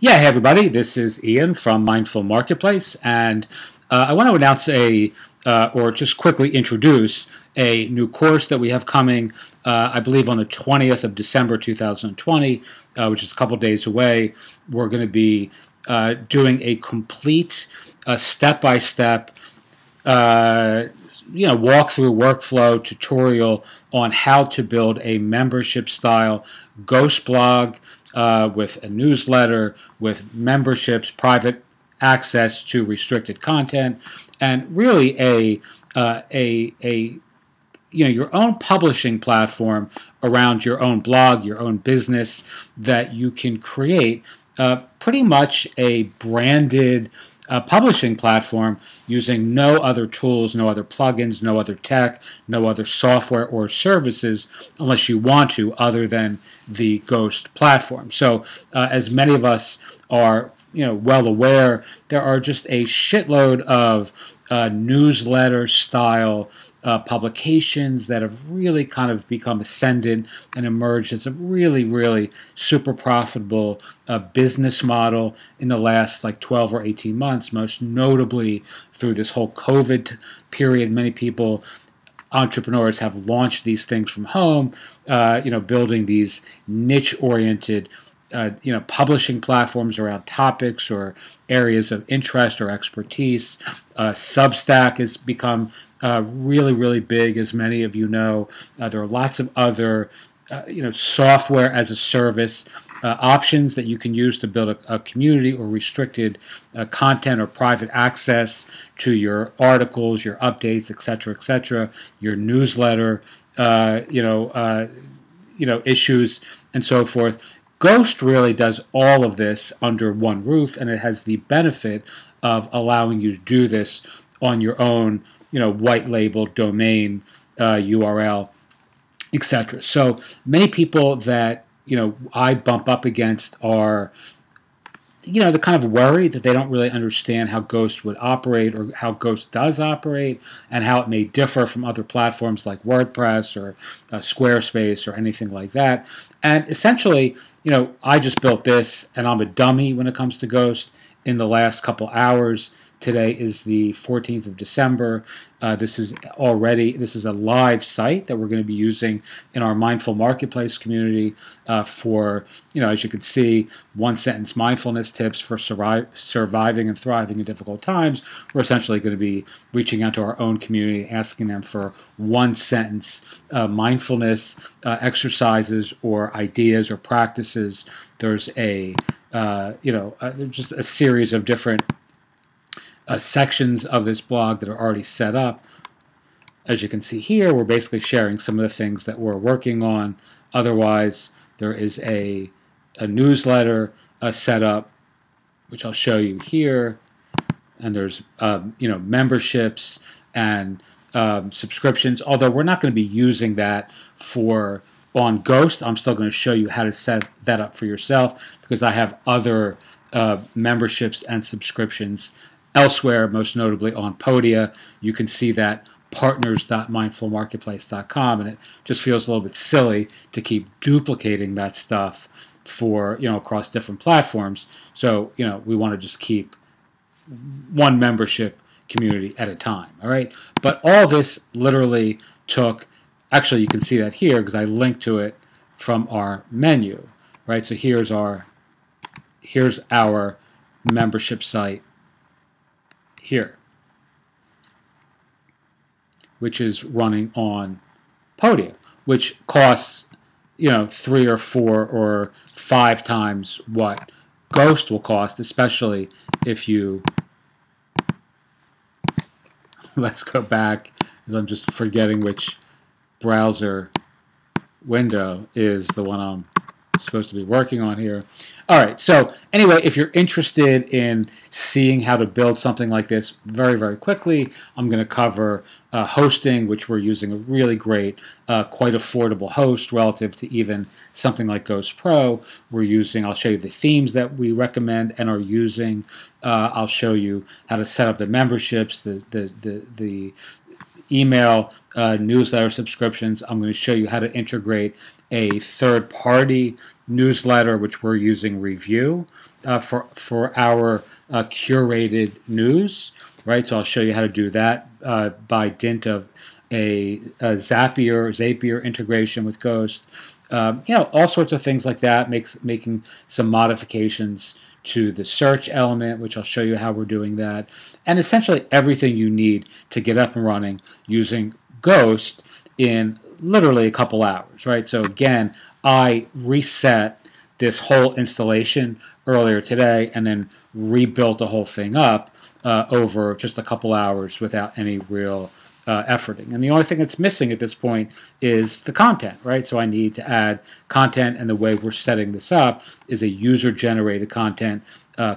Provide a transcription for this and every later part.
Yeah, hey everybody, this is Ian from Mindful Marketplace, and I want to announce or just quickly introduce a new course that we have coming, I believe on the 20th of December 2020, which is a couple days away. We're going to be doing a complete step-by-step walkthrough workflow tutorial on how to build a membership style ghost blog with a newsletter, with memberships, private access to restricted content, and really your own publishing platform around your own blog, your own business that you can create pretty much a branded publishing platform using no other tools, no other plugins, no other tech, no other software or services unless you want to other than the Ghost platform. So as many of us are well aware, there are just a shitload of newsletter style publications that have really kind of become ascendant and emerged as a really, really super profitable business model in the last like 12 or 18 months, most notably through this whole COVID period. Many people, entrepreneurs, have launched these things from home, building these niche-oriented publishing platforms around topics or areas of interest or expertise. Substack has become really, really big, as many of you know. There are lots of other software as a service options that you can use to build a community or restricted content or private access to your articles, your updates, etc., your newsletter, issues, and so forth. Ghost really does all of this under one roof, and it has the benefit of allowing you to do this on your own, white label domain URL, etc. So many people that I bump up against are the kind of worry that they don't really understand how Ghost would operate or how Ghost does operate and how it may differ from other platforms like WordPress or Squarespace or anything like that. And essentially, I just built this and I'm a dummy when it comes to Ghost in the last couple hours. Today is the 14th of December. This is a live site that we're going to be using in our Mindful Marketplace community for, as you can see, one-sentence mindfulness tips for surviving and thriving in difficult times. We're essentially going to be reaching out to our own community, asking them for one-sentence mindfulness exercises or ideas or practices. There's just a series of different sections of this blog that are already set up. As you can see here, we're basically sharing some of the things that we're working on. Otherwise, there is a newsletter set up, which I'll show you here. And there's memberships and subscriptions. Although we're not going to be using that on Ghost, I'm still going to show you how to set that up for yourself because I have other memberships and subscriptions elsewhere, most notably on Podia. You can see that partners.mindfulmarketplace.com, and it just feels a little bit silly to keep duplicating that stuff for across different platforms. So we want to just keep one membership community at a time. All right, but all this literally took. Actually, you can see that here because I linked to it from our menu. Right, so here's our membership site here, which is running on Podia, which costs 3 or 4 or 5 times what Ghost will cost, especially if you let's go back, because I'm just forgetting which browser window is the one I'm supposed to be working on here. All right, so anyway, if you're interested in seeing how to build something like this very, very quickly, I'm going to cover hosting, which we're using a really great, quite affordable host relative to even something like Ghost Pro. I'll show you the themes that we recommend and are using. I'll show you how to set up the memberships, the email newsletter subscriptions. I'm going to show you how to integrate a third-party newsletter, which we're using Review for our curated news, right? So I'll show you how to do that by dint of a Zapier integration with Ghost. All sorts of things like that, making some modifications to the search element, which I'll show you how we're doing that, and essentially everything you need to get up and running using Ghost in literally a couple hours, right? So again, I reset this whole installation earlier today and then rebuilt the whole thing up over just a couple hours without any real efforting. And the only thing that's missing at this point is the content, right? So I need to add content, and the way we're setting this up is a user-generated content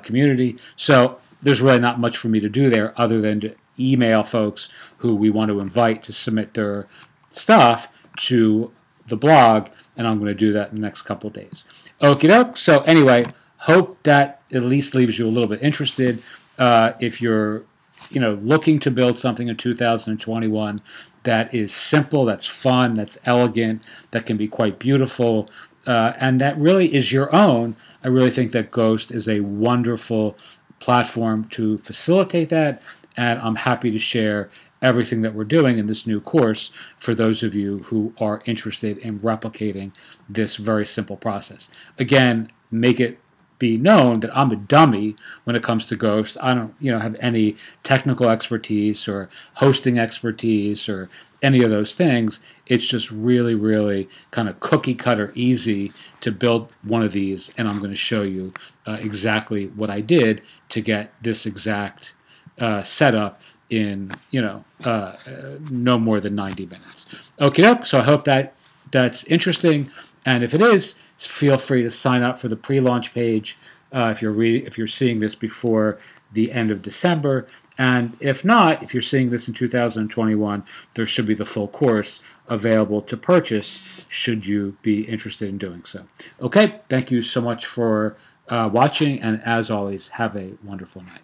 community. So there's really not much for me to do there other than to email folks who we want to invite to submit their stuff to the blog, and I'm going to do that in the next couple of days. Okie doke. So anyway, hope that at least leaves you a little bit interested. If you're looking to build something in 2021 that is simple, that's fun, that's elegant, that can be quite beautiful, and that really is your own, I really think that Ghost is a wonderful platform to facilitate that, and I'm happy to share everything that we're doing in this new course for those of you who are interested in replicating this very simple process. Again, make it be known that I'm a dummy when it comes to Ghost. I don't, have any technical expertise or hosting expertise or any of those things. It's just really, really kind of cookie cutter easy to build one of these, and I'm going to show you exactly what I did to get this exact setup in no more than 90 minutes. Okay, doke. So I hope that's interesting, and if it is, feel free to sign up for the pre-launch page if you're seeing this before the end of December. And if not, if you're seeing this in 2021, there should be the full course available to purchase should you be interested in doing so. Okay, thank you so much for watching, and as always, have a wonderful night.